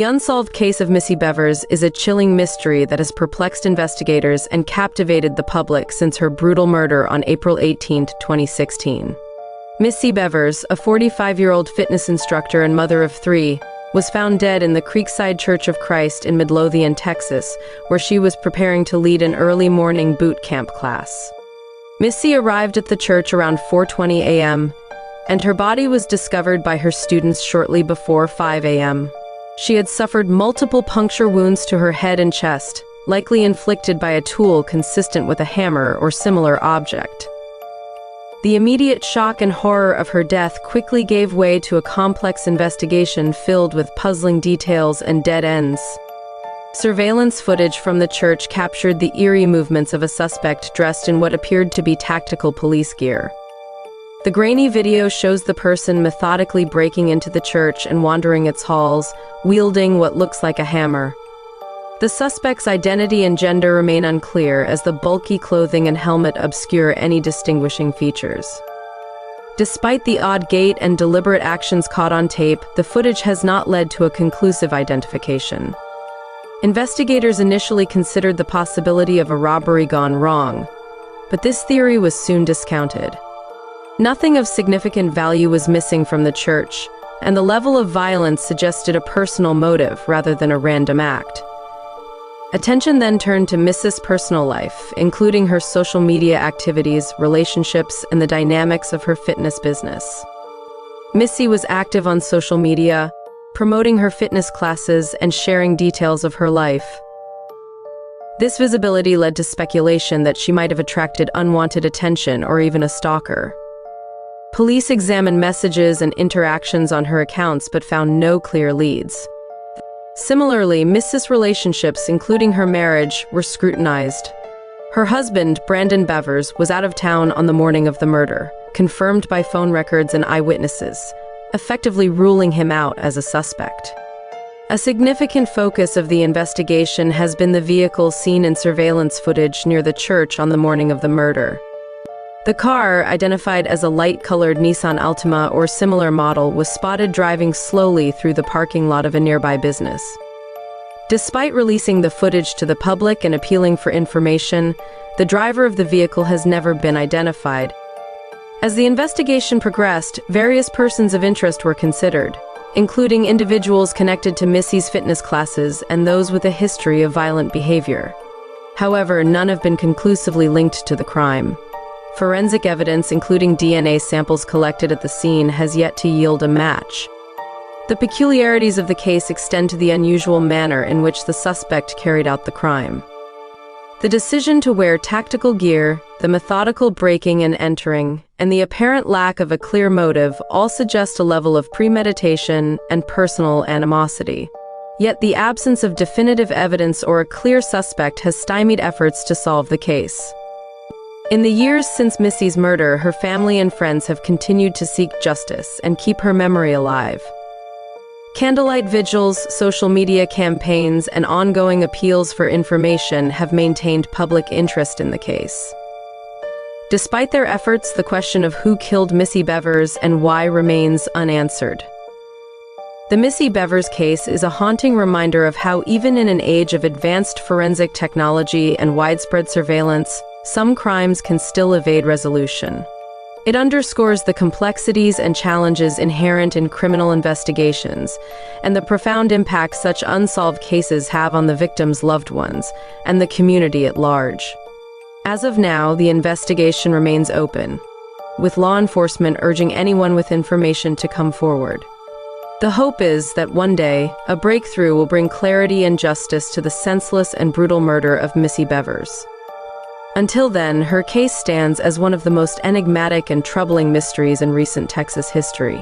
The unsolved case of Missy Bevers is a chilling mystery that has perplexed investigators and captivated the public since her brutal murder on April 18, 2016. Missy Bevers, a 45-year-old fitness instructor and mother of three, was found dead in the Creekside Church of Christ in Midlothian, Texas, where she was preparing to lead an early morning boot camp class. Missy arrived at the church around 4:20 a.m., and her body was discovered by her students shortly before 5 a.m. She had suffered multiple puncture wounds to her head and chest, likely inflicted by a tool consistent with a hammer or similar object. The immediate shock and horror of her death quickly gave way to a complex investigation filled with puzzling details and dead ends. Surveillance footage from the church captured the eerie movements of a suspect dressed in what appeared to be tactical police gear. The grainy video shows the person methodically breaking into the church and wandering its halls, wielding what looks like a hammer. The suspect's identity and gender remain unclear, as the bulky clothing and helmet obscure any distinguishing features. Despite the odd gait and deliberate actions caught on tape, the footage has not led to a conclusive identification. Investigators initially considered the possibility of a robbery gone wrong, but this theory was soon discounted. Nothing of significant value was missing from the church, and the level of violence suggested a personal motive rather than a random act. Attention then turned to Missy's personal life, including her social media activities, relationships, and the dynamics of her fitness business. Missy was active on social media, promoting her fitness classes and sharing details of her life. This visibility led to speculation that she might have attracted unwanted attention or even a stalker. Police examined messages and interactions on her accounts but found no clear leads. Similarly, Missy's relationships, including her marriage, were scrutinized. Her husband, Brandon Bevers, was out of town on the morning of the murder, confirmed by phone records and eyewitnesses, effectively ruling him out as a suspect. A significant focus of the investigation has been the vehicle seen in surveillance footage near the church on the morning of the murder. The car, identified as a light-colored Nissan Altima or similar model, was spotted driving slowly through the parking lot of a nearby business. Despite releasing the footage to the public and appealing for information, the driver of the vehicle has never been identified. As the investigation progressed, various persons of interest were considered, including individuals connected to Missy's fitness classes and those with a history of violent behavior. However, none have been conclusively linked to the crime. Forensic evidence, including DNA samples collected at the scene, has yet to yield a match. The peculiarities of the case extend to the unusual manner in which the suspect carried out the crime. The decision to wear tactical gear, the methodical breaking and entering, and the apparent lack of a clear motive all suggest a level of premeditation and personal animosity. Yet the absence of definitive evidence or a clear suspect has stymied efforts to solve the case. In the years since Missy's murder, her family and friends have continued to seek justice and keep her memory alive. Candlelight vigils, social media campaigns, and ongoing appeals for information have maintained public interest in the case. Despite their efforts, the question of who killed Missy Bevers and why remains unanswered. The Missy Bevers case is a haunting reminder of how, even in an age of advanced forensic technology and widespread surveillance, some crimes can still evade resolution. It underscores the complexities and challenges inherent in criminal investigations, and the profound impact such unsolved cases have on the victims' loved ones and the community at large. As of now, the investigation remains open, with law enforcement urging anyone with information to come forward. The hope is that one day, a breakthrough will bring clarity and justice to the senseless and brutal murder of Missy Bevers. Until then, her case stands as one of the most enigmatic and troubling mysteries in recent Texas history.